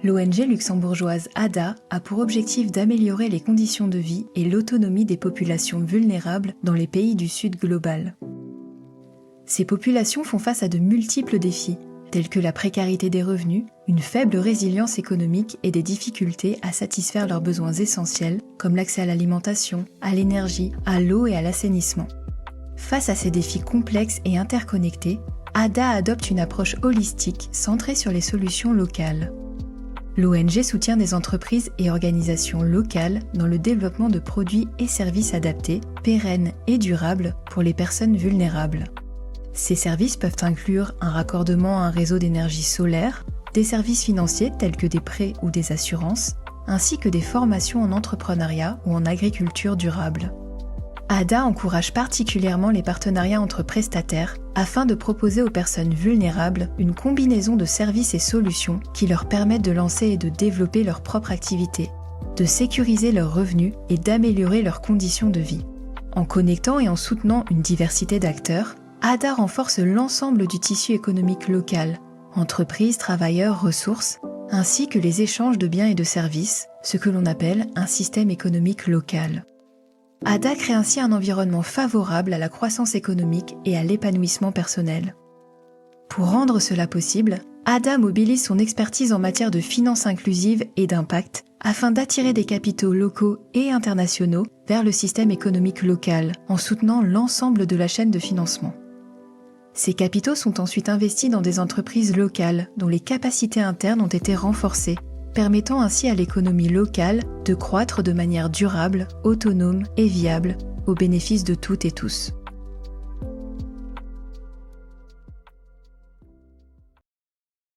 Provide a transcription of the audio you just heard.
L'ONG luxembourgeoise ADA a pour objectif d'améliorer les conditions de vie et l'autonomie des populations vulnérables dans les pays du Sud global. Ces populations font face à de multiples défis, tels que la précarité des revenus, une faible résilience économique et des difficultés à satisfaire leurs besoins essentiels, comme l'accès à l'alimentation, à l'énergie, à l'eau et à l'assainissement. Face à ces défis complexes et interconnectés, ADA adopte une approche holistique centrée sur les solutions locales. L'ONG soutient des entreprises et organisations locales dans le développement de produits et services adaptés, pérennes et durables pour les personnes vulnérables. Ces services peuvent inclure un raccordement à un réseau d'énergie solaire, des services financiers tels que des prêts ou des assurances, ainsi que des formations en entrepreneuriat ou en agriculture durable. ADA encourage particulièrement les partenariats entre prestataires afin de proposer aux personnes vulnérables une combinaison de services et solutions qui leur permettent de lancer et de développer leur propre activité, de sécuriser leurs revenus et d'améliorer leurs conditions de vie. En connectant et en soutenant une diversité d'acteurs, ADA renforce l'ensemble du tissu économique local, entreprises, travailleurs, ressources, ainsi que les échanges de biens et de services, ce que l'on appelle un système économique local. ADA crée ainsi un environnement favorable à la croissance économique et à l'épanouissement personnel. Pour rendre cela possible, ADA mobilise son expertise en matière de finances inclusives et d'impact afin d'attirer des capitaux locaux et internationaux vers le système économique local en soutenant l'ensemble de la chaîne de financement. Ces capitaux sont ensuite investis dans des entreprises locales dont les capacités internes ont été renforcées, permettant ainsi à l'économie locale de croître de manière durable, autonome et viable, au bénéfice de toutes et tous.